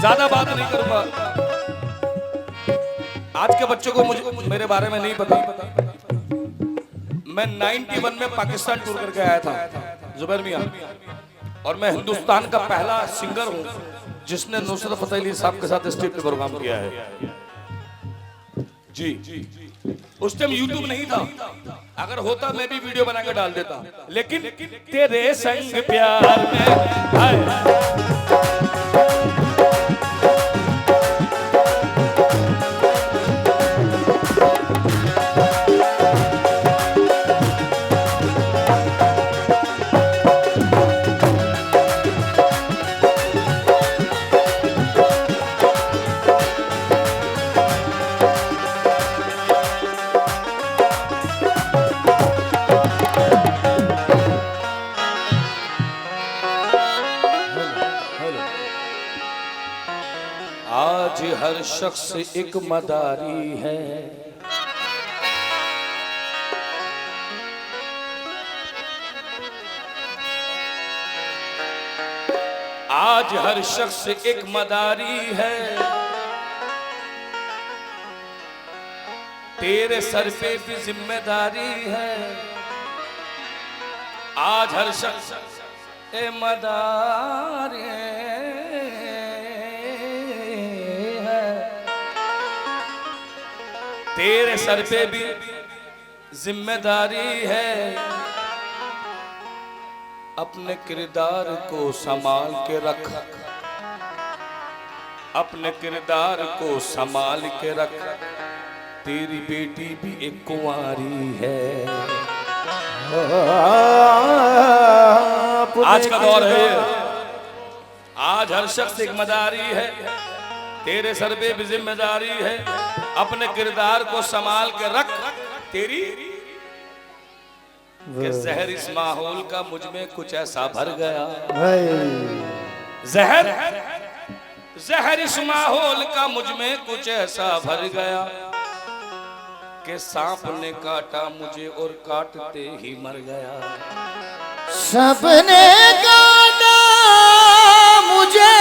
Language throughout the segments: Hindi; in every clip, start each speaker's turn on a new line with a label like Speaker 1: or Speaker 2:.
Speaker 1: ज्यादा बात नहीं करूंगा। आज के बच्चों को मुझे मेरे बारे में नहीं पता। मैं 91 में पाकिस्तान टूर करके आया था जुबैर मियां, और मैं हिंदुस्तान का पहला सिंगर हूं जिसने नुसरत फतेह अली साहब के साथ स्टेज पे प्रोग्राम किया है। जी, उस टाइम यूट्यूब नहीं था, अगर होता मैं भी वीडियो बना के डाल देता, लेकिन तेरे संग प्यार में आज हर शख्स एक मदारी है, आज हर शख्स एक मदारी है, तेरे सर पे भी जिम्मेदारी है। आज हर शख्स एक मदारी तेरे सर पे भी जिम्मेदारी है। अपने किरदार को संभाल के रख, अपने किरदार को संभाल के रख, तेरी बेटी भी एक कुंवारी है। आज का दौर है, आज हर शख्स एक मदारी है, तेरे सर पे भी जिम्मेदारी है। अपने किरदार को संभाल के रख, तेरी कि जहर इस माहौल का मुझ में कुछ ऐसा भर गया, जहर जहर इस माहौल का मुझ में कुछ ऐसा भर गया कि सांप ने काटा मुझे और काटते ही मर गया।
Speaker 2: सबने काटा मुझे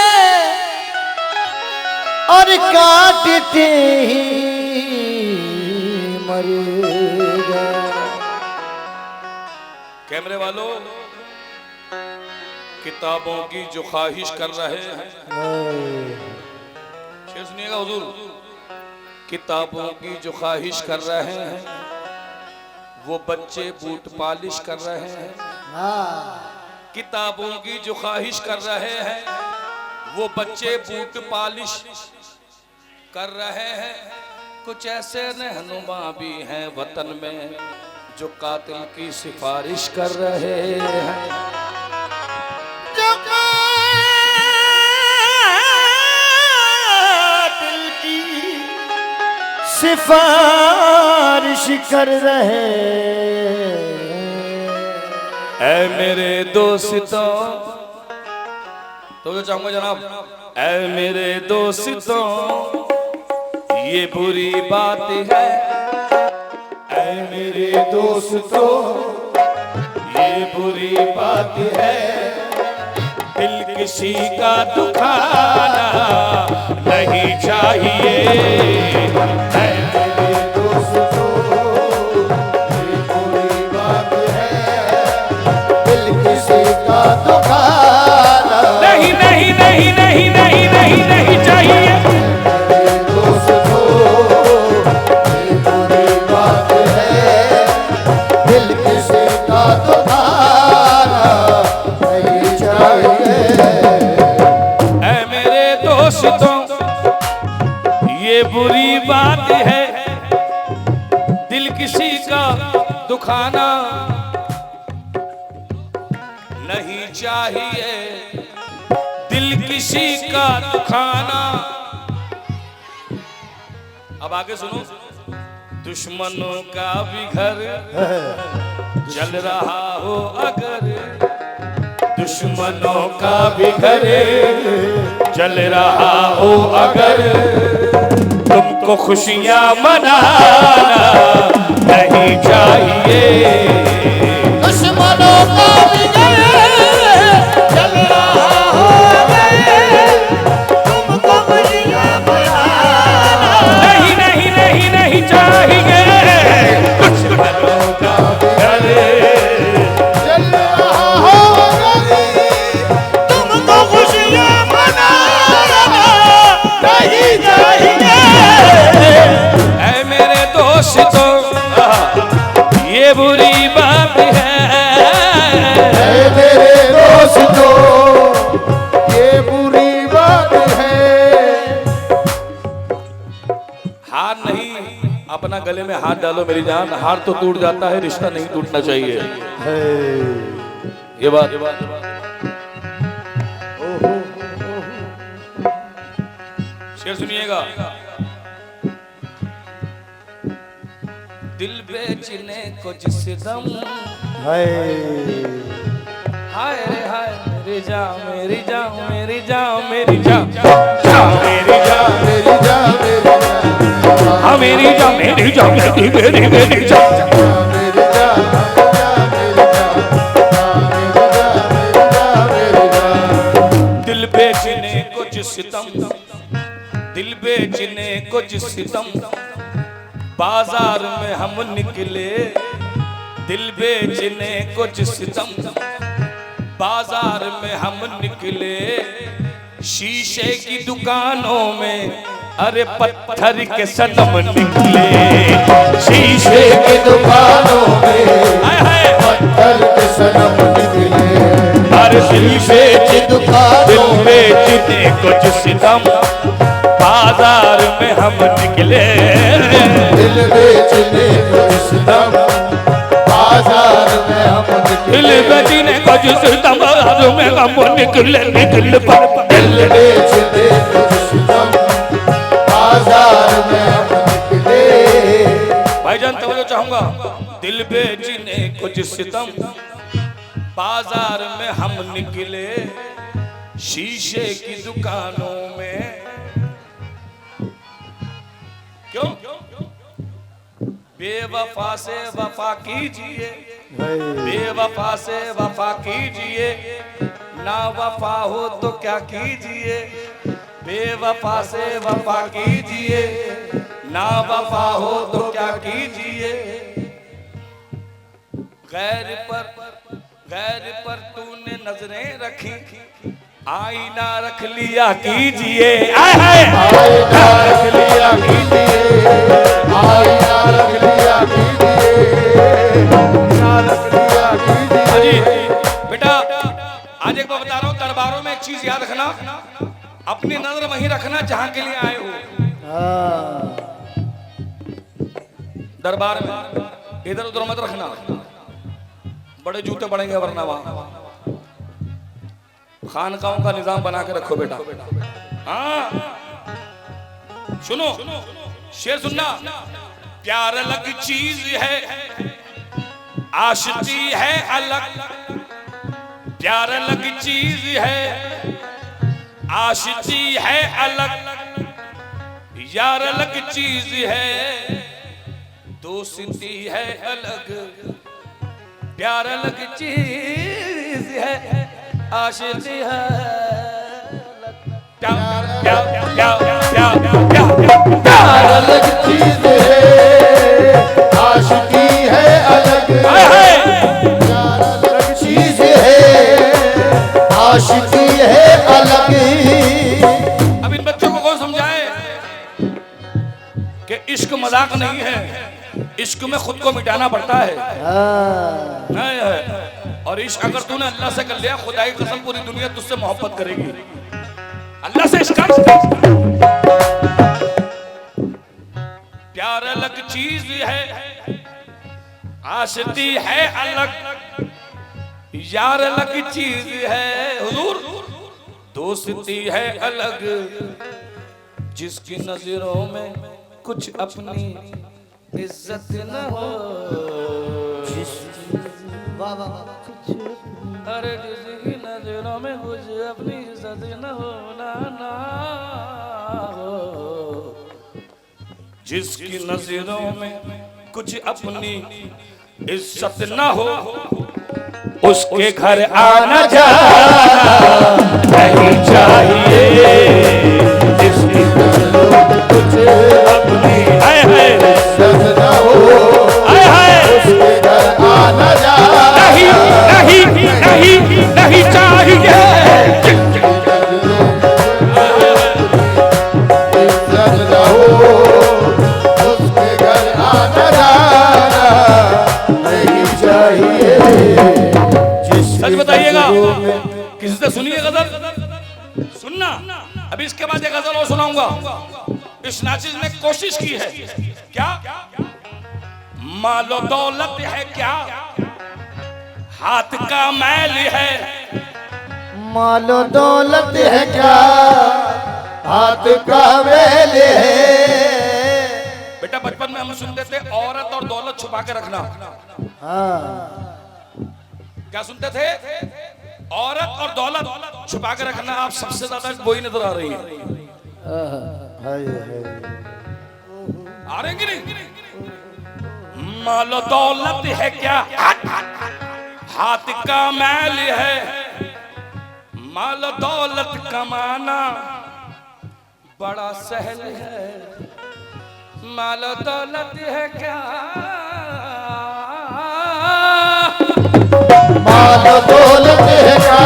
Speaker 2: और काटते ही मर गया।
Speaker 1: कैमरे वालों, किताबों की जो ख्वाहिश कर रहे हैं, शेर सुनिएगा हुजूर, किताबों की जो ख्वाहिश कर रहे हैं वो बच्चे बूट पालिश कर रहे हैं। किताबों की जो ख्वाहिश कर रहे हैं वो बच्चे बूट पालिश कर रहे हैं। कुछ ऐसे रहनुमा भी हैं वतन में जो कातिल की सिफारिश कर रहे हैं।
Speaker 2: जो कातिल की सिफारिश कर रहे
Speaker 1: ऐ मेरे दोस्तों, तो चाहूंगा जनाब, ऐ मेरे दोस्तों ये बुरी बात है, ऐ मेरे दोस्तों ये बुरी बात है, दिल किसी का दुखाना नहीं चाहिए। ऐ मेरे दोस्तों
Speaker 2: ये बुरी बात है, दिल किसी का दुखाना
Speaker 1: नहीं नहीं नहीं नहीं नहीं नहीं नहीं चाहिए। ये बुरी बात है, दिल किसी का दुखाना नहीं चाहिए, दिल किसी का दुखाना। अब आगे सुनो, दुश्मनों का भी घर जल रहा हो अगर, दुश्मनों का भी घर जल रहा हो अगर, तुमको खुशियां मनाना नहीं चाहिए।
Speaker 2: दुश्मनों का भी घर जल रहा हो अगर, तुमको
Speaker 1: अपना गले में हाथ डालो मेरी जान, हार तो टूट जाता है, रिश्ता नहीं टूटना चाहिए। ये बात शेर सुनिएगा। दिल बेचने को जिस दम हाय रे हाय, मेरी जान मेरी जान मेरी जान मेरी जान मेरी जान
Speaker 2: मेरी जान मेरी जान
Speaker 1: हाँ मेरी जान मेरी जान मेरी मेरी मेरी जान
Speaker 2: मेरी जान
Speaker 1: दिल बेचने को जिस सितम, दिल बेचने को जिस सितम, बाजार में हम निकले। दिल बेचने को जिस सितम, बाजार में हम निकले। शीशे की दुकानों में अरे पत्थर के सनम निकले। शीशे
Speaker 2: की दुकानों में पत्थर के सनम निकले।
Speaker 1: अरे शीशे की दुकानों दिल बेचने को जिस सितम, बाजार में हम निकले।
Speaker 2: दिल बेचने को जिस दम, बाजार में हम
Speaker 1: दिल
Speaker 2: निकले।
Speaker 1: बेचने को जिस दम, बाजार में हम निकले निकल पर
Speaker 2: दिल बेचने को जिस दम, बाजार में हम निकले।
Speaker 1: भाईजान तवज्जो चाहूंगा। दिल बेचने को जिस दम, बाजार में हम निकले। शीशे की दुकानों में क्यों बेवफा से वफा कीजिए, बेवफा से वफा कीजिए, ना वफा हो तो क्या कीजिए। बेवफा से वफा कीजिए, ना वफा हो तो क्या कीजिए। गैर पर तूने नजरें रखी, आईना रख लिया कीजिए।
Speaker 2: आईना रख लिया कीजिए, आईना रख लिया कीजिए, आईना रख लिया कीजिए।
Speaker 1: बेटा आज एक बार बता रहा हूँ, दरबारों में एक चीज याद रखना, अपनी नजर वहीं रखना जहां के लिए आए हो। दरबार में इधर उधर मत रखना, बड़े जूते पड़ेंगे वरना वहां। खानकाहों का निजाम बना के रखो बेटा। हाँ सुनो, शेर सुनना। प्यार अलग चीज है, आशिकी है अलग। प्यार अलग चीज है, आशिकी है अलग। यार अलग चीज है, दोस्ती है अलग। प्यार अलग चीज है, आशिकी है प्यार प्यार प्यार प्यार
Speaker 2: प्यार अलग चीज है, आशिकी है अलग। प्यार अलग चीज है, आशिकी है अलग।
Speaker 1: अब इन बच्चों को कौन समझाए कि इश्क मजाक नहीं है, इश्क में खुद को मिटाना पड़ता है। नहीं है। और इश्क अगर तूने अल्लाह से कर लिया, खुदा की कसम पूरी दुनिया तुझसे मोहब्बत करेगी। अल्लाह से इश्क। प्यार अलग चीज है, आशिकी है अलग। यार अलग चीज है हुजूर, दोस्ती है अलग। जिसकी नजरों में कुछ अपनी इज्जत न हो, अरे जिसकी नजरों में कुछ अपनी इज्जत न हो, ना हो। जिसकी नजरों में कुछ अपनी इज्जत न हो, उसके घर आना जाना नहीं चाहिए। जिसकी नजरों में कुछ अपनी
Speaker 2: इज्जत न हो, उसके घर आना जाना
Speaker 1: नहीं नहीं नहीं नहीं चाहिए।
Speaker 2: इज्जत न हो, उसके घर आना जाना नहीं चाहिए।
Speaker 1: सच बताइएगा, किसी से सुनिए गजल, सुनना। अभी इसके बाद एक गजल और सुनाऊंगा। इस नाचिज ने कोशिश की है क्या मालो दौलत है क्या, हाथ का मैल है।
Speaker 2: मालो दौलत है क्या, हाथ का मैल है।
Speaker 1: बेटा बचपन में हम सुनते थे औरत और दौलत छुपा के रखना।
Speaker 2: हाँ,
Speaker 1: क्या सुनते थे? औरत और दौलत छुपा के रखना। आप सबसे ज्यादा वही नजर आ रही है।
Speaker 2: हाय हाय।
Speaker 1: आ रहे कि नहीं? मालो दौलत है क्या, हाथ का मैल है। मालो दौलत कमाना बड़ा सहल है। मालो दौलत है क्या,
Speaker 2: माल दौलत है क्या,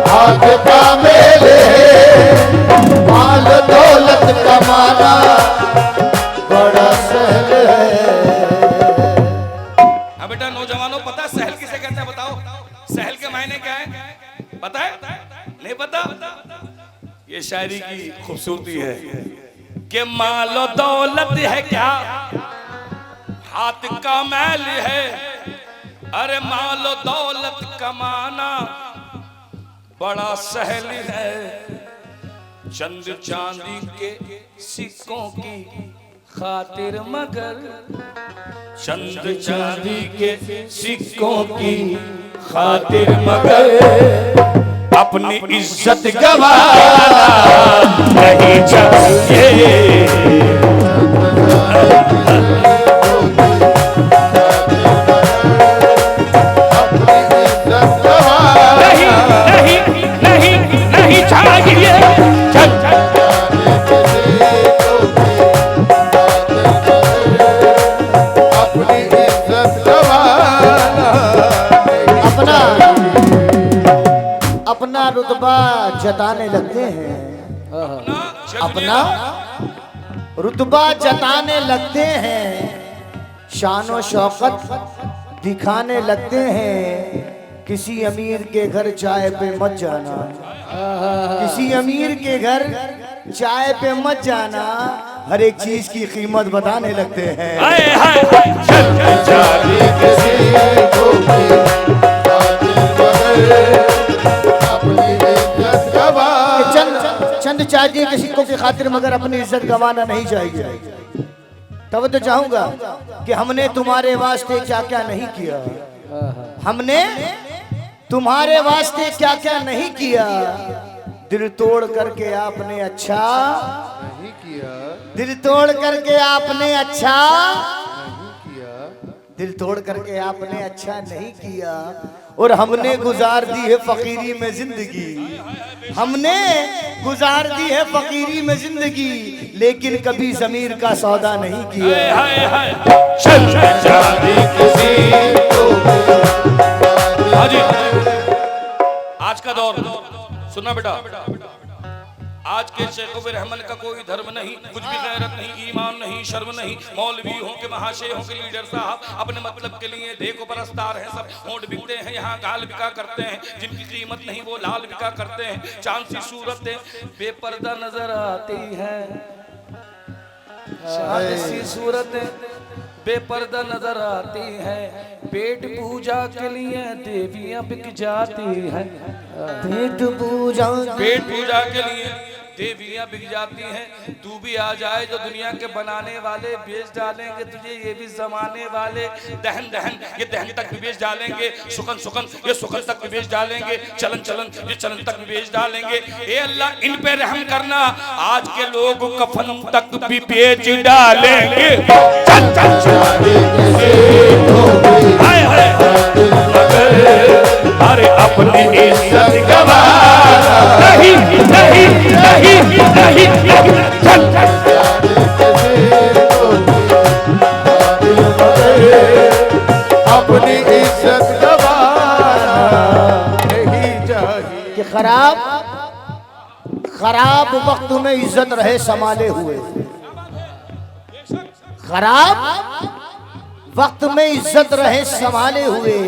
Speaker 2: हाथ का मेल है। माल दौलत कमाना बड़ा सहल है।
Speaker 1: हाँ बेटा नौजवानों, पता सहल किसे कहते हैं? बताओ सहल के मायने क्या है? पता है? नहीं पता? ये शायरी की खूबसूरती है कि मालो दौलत है क्या, हाथ का मैल है। अरे मालो दौलत कमाना बड़ा सहल है। चंद चांदी के सिक्कों की खातिर मगर, चंद चांदी के सिक्कों की खातिर मगर अपनी इज्जत गवाना नहीं चाहिए। नहीं चाहिए।
Speaker 2: अपनी इज्जत गवाना, अपना रुतबा जताने लगते हैं। अपना रुतबा जताने लगते हैं, शान व शौकत दिखाने लगते हैं। किसी अमीर के घर चाय पे मत जाना, किसी अमीर के घर चाय पे मत जाना। हर एक चीज की कीमत बताने लगते हैं। चंद चांदी के सिक्कों की खातिर मगर अपनी इज्जत गंवाना नहीं चाहिए। तब तो चाहूंगा कि हमने तुम्हारे वास्ते क्या क्या नहीं किया, हमने तुम्हारे वास्ते क्या क्या नहीं किया। दिल तोड़ करके आपने अच्छा नहीं किया, दिल तोड़ करके आपने अच्छा नहीं किया, दिल तोड़ करके आपने अच्छा नहीं किया। और हमने गुजार दी है फकीरी में जिंदगी, हमने गुजार दी है फकीरी में जिंदगी, लेकिन कभी ज़मीर का सौदा नहीं किया।
Speaker 1: आज का दौर सुनना बेटा, आज के शेखों रहमन का कोई धर्म नहीं, कुछ भी गैरत नहीं, ईमान नहीं, शर्म नहीं। मौलवी हो के महाशय हो के लीडर साहब अपने मतलब के लिए देखो परस्तार हैं सब। होंठ बिकते हैं यहाँ, गाल बिका करते हैं, जिनकी कीमत नहीं वो लाल बिका करते हैं। चांद सी सूरतें बेपर्दा नजर आती है, चांद सी सूरतें बेपर्दा नजर आती है। पेट पूजा के लिए देवियां बिक जाती हैं,
Speaker 2: पेट पूजा
Speaker 1: के लिए देवियां बिक जाती हैं। तू भी आ जाए जो दुनिया के बनाने वाले बेच डालेंगे तुझे, ये भी जमाने वाले दहन दहन ये दहन तक भी बेच डालेंगे, सुकन सुकन ये सुकन तक भी बेच डालेंगे, चलन चलन ये चलन तक भी बेच डालेंगे। ए अल्लाह इन पे रहम करना, आज के लोग कफन तक भी बेच डालेंगे। चल चल हाय हाय अरे अपनी इज्जत गवाना नहीं नहीं नहीं नहीं चल
Speaker 2: अपनी इज्जत गवाना नहीं चाहिए। कि खराब वक्त में इज्जत रहे संभाले हुए, खराब वक्त में इज्जत रहे संभाले हुए,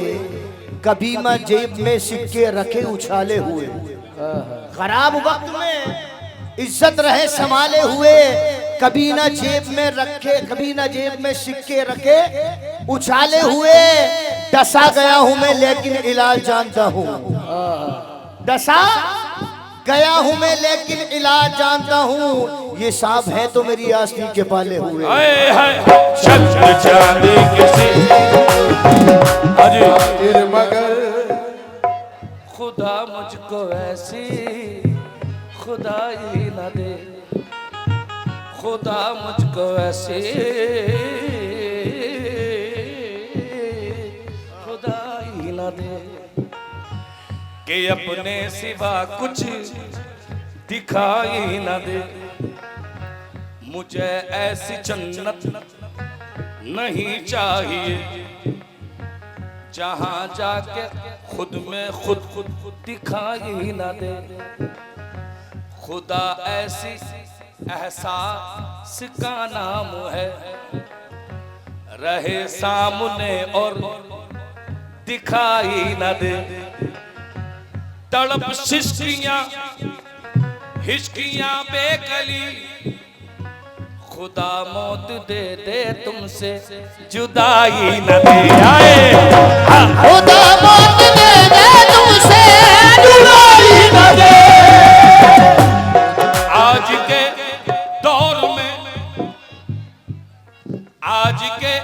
Speaker 2: कभी मैं जेब में सिक्के रखे उछाले हुए। खराब वक्त में इज्जत रहे संभाले हुए, कभी ना जेब में रखे, कभी ना जेब में सिक्के रखे, उछाले हुए डसा गया हूं मैं लेकिन इलाज जानता हूं। डसा गया हूं मैं लेकिन इलाज जानता हूं, ये सांप है तो मेरी आस्तीन के पाले हुए।
Speaker 1: हाय हाय शब्द चांदी किसी अजी मगर खुदा मुझको ऐसी खुदाई न दे, खुदा मुझको ऐसी खुदाई न दे कि अपने सिवा कुछ दिखाई न दे। मुझे ऐसी जन्नत नहीं चाहिए जहां जाके खुद में खुद दिखाई न दे। खुदा ऐसी एहसास का नाम है, रहे सामने और दिखाई न दे। तड़प सिस्कियां हिचकियां बेकली, खुदा मौत दे दे तुमसे जुदाई न दे। आए
Speaker 2: खुदा मौत दे दे तुमसे जुदाई न दे।
Speaker 1: आज के दौर में, आज के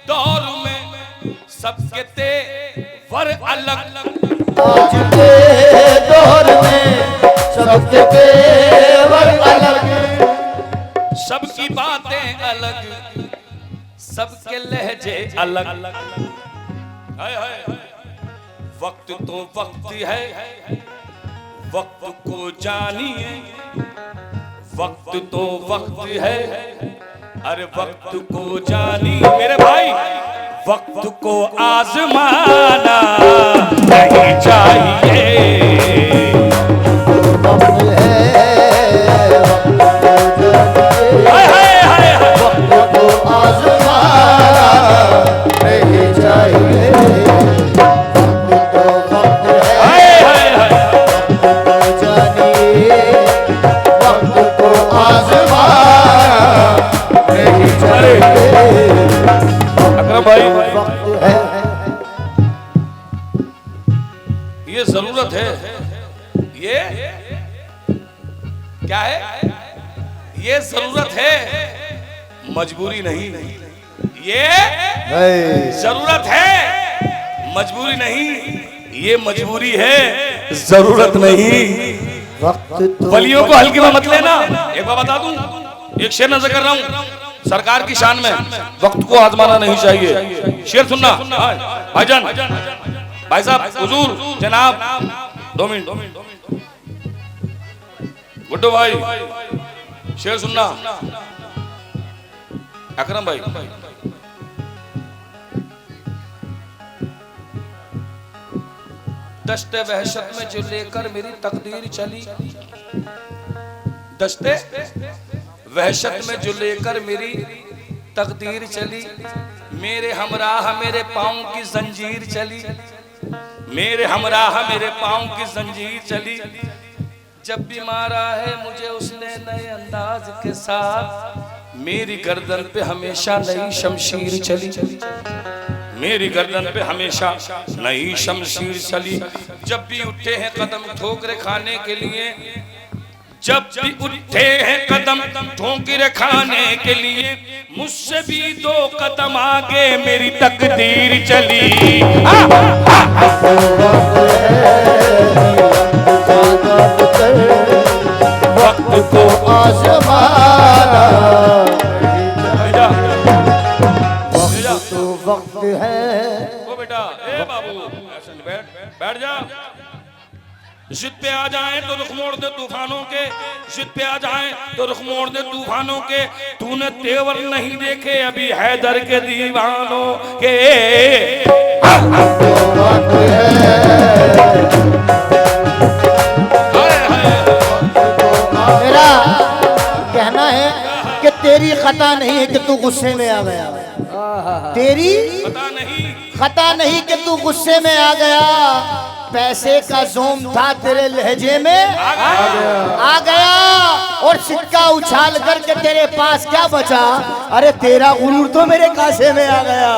Speaker 1: दौर में सबके तेवर अलग,
Speaker 2: आज के दौर में सबके तेवर अलग,
Speaker 1: सबकी बातें अलग, सबके लहजे अलग। हाय हाय वक्त तो वक्त है, वक्त को जानिए, वक्त तो वक्त है, अरे वक्त को जानिए मेरे भाई। वक्त को आजमाना नहीं चाहिए, ये जरूरत है। ये क्या है? ये जरूरत है, मजबूरी नहीं। ये जरूरत है, मजबूरी नहीं। ये मजबूरी है, जरूरत नहीं। वलियों को हल्के में मत लेना। एक बात बता दूं, एक शेर नजर कर रहा हूं सरकार की शान में, वक्त को आजमाना नहीं चाहिए। शेर सुनना भाईजान, भाई साहब, हुजूर, जनाब, 2 मिनट। गुड्डू भाई, शेर सुनना। अकरम भाई, दस्ते वहशत में जो लेकर मेरी तकदीर चली, दस्ते वहशत में जो लेकर मेरी तकदीर चली, मेरे हमराह मेरे पाँव की जंजीर चली, मेरे हमराह मेरे पाँव की जंजीर चली। जब भी मारा है मुझे उसने नए अंदाज के साथ, मेरी गर्दन पे हमेशा नई शमशीर चली, मेरी गर्दन पे हमेशा नई शमशीर चली। जब भी उठे हैं कदम ठोकरे खाने के लिए, जब भी उठे हैं कदम ठोकरे खाने के लिए, मुझसे भी 2 कदम आगे मेरी तकदीर चली।
Speaker 2: वक्त को आजमाना, वक्त तो वक्त है।
Speaker 1: ओ बेटा, ए बाबू, बैठ जा। जिद पे आ जाए तो रुख मोड़ दे तूफानों के, जिद पे आ जाए तो रुख मोड़ दे तूफानों के। तूने तेवर नहीं देखे अभी हैदर के दीवानों के।
Speaker 2: मेरा कहना है कि तेरी खता नहीं है कि तू गुस्से में आ गया, तेरी खता नहीं कि तू गुस्से में आ गया। पैसे का जोम था तेरे लहजे में आ गया, और और सिक्का उछाल करके तेरे पास क्या बचा? अरे तेरा गुरूर तो मेरे कासे में आ गया।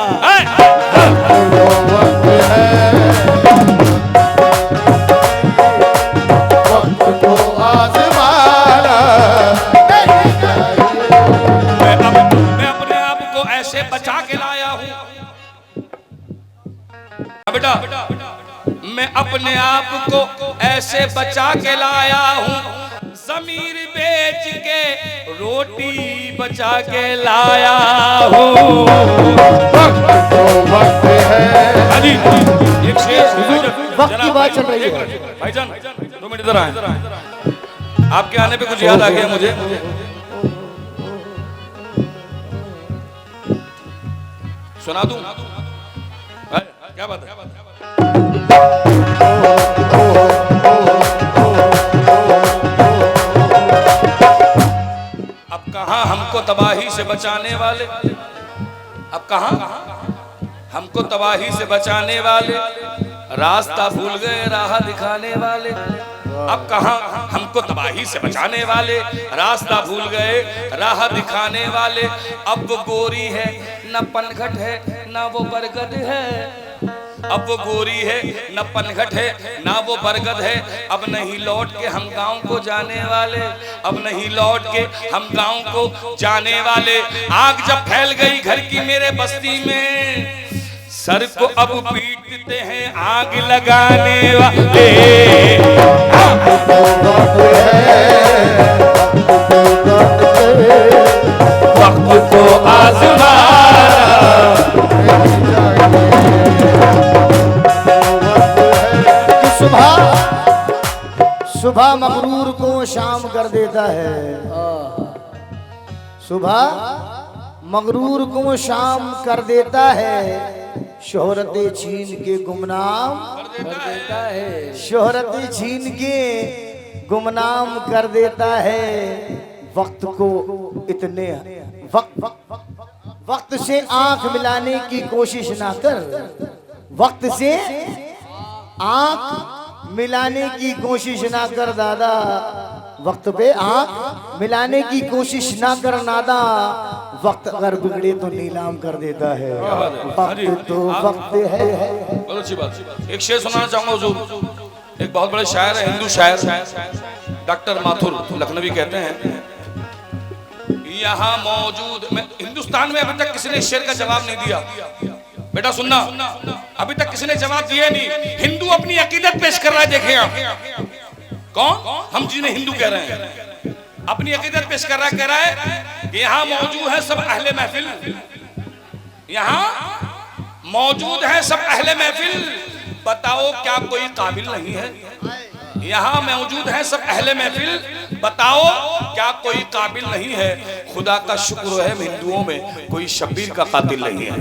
Speaker 1: मैं अपने आप को ऐसे बचा के लाया हूँ बेटा, मैं अपने आप को ऐसे बचा के लाया हूँ, ज़मीर बेच के रोटी बचा के लाया हूँ। एक शेर
Speaker 2: वक्त की बात चल रही है।
Speaker 1: भाईजान 2 मिनट इधर आए, आपके आने पे कुछ याद आ गया मुझे। सुना दूं? क्या बात है? अब कहां हमको तबाही से बचाने वाले, अब कहां हमको तबाही से बचाने वाले, रास्ता भूल गए राह दिखाने वाले। अब कहां हमको तबाही से बचाने वाले, रास्ता भूल गए राह दिखाने वाले। अब वो गोरी है न पनघट है ना वो बरगद है, अब वो गोरी है न पनघट है ना वो बरगद है। अब नहीं लौट के हम गांव को जाने वाले, अब नहीं लौट के हम गांव को जाने वाले। आग जब फैल गई घर की मेरे बस्ती में, सर को अब पीटते हैं आग लगाने वाले। वक्त को आज़मा
Speaker 2: सुबह मगरूर को शाम कर देता है, सुबह मगरूर को शाम कर देता है। शोहरतें छीन के गुमनाम कर देता है, शोहरतें छीन के गुमनाम कर देता है। वक्त को इतने वक्त से आंख मिलाने की कोशिश ना कर, वक्त से आंख मिलाने की कोशिश ना कर दादा, वक्त पे आंख मिलाने की कोशिश ना कर नादा। वक्त अगर बिगड़े तो नीलाम कर देता है, वक्त तो वक्त है।
Speaker 1: बहुत अच्छी बात। एक शेर सुनाना चाहूंगा हुजूर। एक बहुत बड़े शायर है, हिंदू शायर डॉक्टर माथुर लखनवी कहते हैं, यहाँ मौजूद, मैं हिंदुस्तान में अभी तक किसी ने शेर का जवाब नहीं दिया। बेटा सुनना, अभी तक किसी ने जवाब दिया नहीं। हिंदू अपनी अकीदत पेश कर रहा है, देखें आप कौन, हम जिन्हें हिंदू कह रहे हैं, अपनी अकीदत पेश कर रहा है। कह रहा है कि यहाँ मौजूद है सब अहले महफिल, यहाँ मौजूद है सब अहले महफिल, बताओ क्या कोई काबिल नहीं है। यहाँ मौजूद है सब अहले महफिल, बताओ क्या कोई काबिल नहीं है। खुदा का शुक्र है हिंदुओं में कोई शब्बीर का कातिल नहीं है।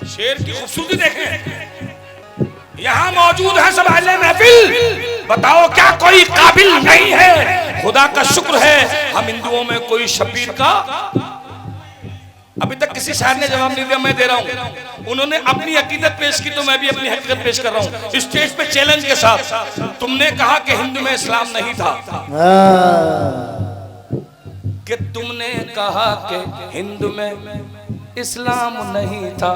Speaker 1: शेर की खूबसूरती देखें, यहाँ मौजूद है सब अहले महफिल, बताओ क्या कोई काबिल नहीं है। खुदा का शुक्र है हम हिंदुओं में कोई शब्बीर का, अभी तक किसी शायर ने जवाब नहीं दिया, मैं दे रहा हूं। उन्होंने अपनी अकीदत पेश की तो मैं भी अपनी हकीकत पेश कर रहा हूं स्टेज पे चैलेंज के साथ। तुमने कहा कि हिंदू में इस्लाम नहीं था, कि तुमने कहा कि हिंदू में इस्लाम नहीं था,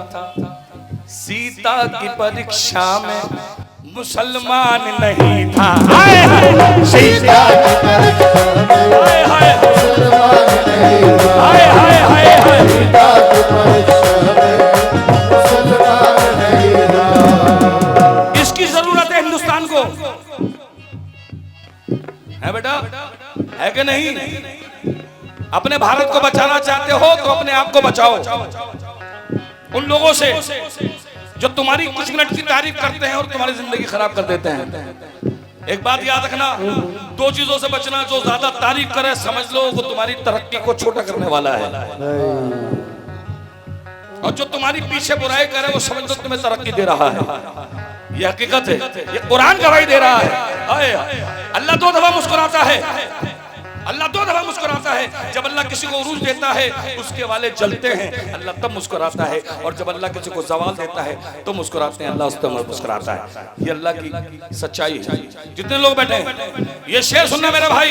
Speaker 1: सीता की परीक्षा में मुसलमान नहीं था। सीता की परीक्षा में मुसलमान नहीं था, सीता की परीक्षा में मुसलमान नहीं था। इसकी जरूरत है हिंदुस्तान को, है बेटा, है कि नहीं? अपने भारत को बचाना चाहते हो तो अपने आप को बचाओ उन लोगों से जो तुम्हारी कुछ मिनट की तारीफ करते हैं और तुम्हारी जिंदगी खराब कर देते हैं। एक बात याद रखना, 2 चीजों से बचना, जो ज्यादा तारीफ करे समझ लो वो तुम्हारी तरक्की को छोटा करने वाला है, और जो तुम्हारी पीछे बुराई करे वो समझ लो तुम्हें तरक्की दे रहा है। ये हकीकत है, ये कुरान गवाही दे रहा है। अल्लाह 2 दफा मुस्कुराता है, अल्लाह 2 दफा मुस्कुराता है, जब अल्लाह किसी को उरूज देता है उसके वाले जलते हैं, अल्लाह तब मुस्कुराता है, और जब अल्लाह किसी को जवाल देता है तो मुस्कुराते हैं, अल्लाह उस तब मुस्कुराता है। ये अल्लाह की सच्चाई है। जितने लोग बैठे हैं ये शेर सुनना मेरे भाई।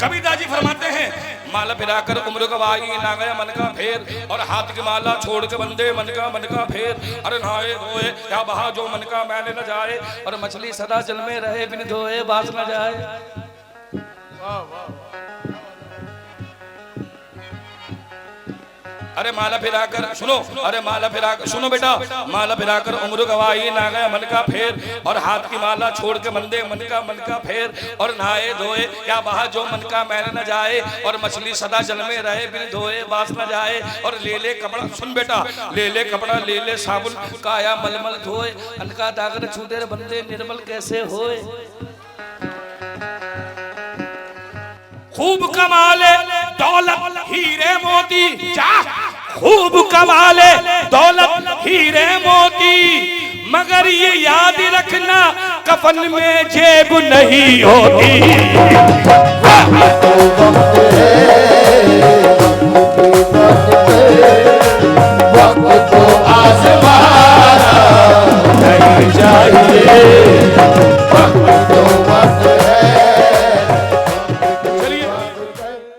Speaker 1: कबीर जी फरमाते हैं, माला फिराकर उम्र गवाई ना गया मन का फेर, और हाथ की माला छोड़ के बंदे मन का फेर, अरे नहाए धोए या बहा जो मन का मैले न जाए, और मछली सदा जल में रहे बिन धोए बाज न जाए। अरे माला फिराकर सुनो, अरे माला फिराकर सुनो बेटा, माला फिराकर उम्र गवाई ना गया मन का फेर, और हाथ की माला छोड़ के बंदे मन का फेर, और नहाए धोए या बहा जो मन का मैल न जाए, और मछली सदा जल में रहे बिन धोए बास न जाए, और ले ले कपड़ा, सुन बेटा, ले ले कपड़ा ले ले साबुन काया मलमल धोए, अनका दागर छूते बंदे निर्मल कैसे होए। खूब कमाले दौलत हीरे मोती, खूब कमाले दौलत हीरे मोती, मगर ये याद रखना कफन में जेब नहीं होती। वक्त को आज़माना नहीं चाहिए।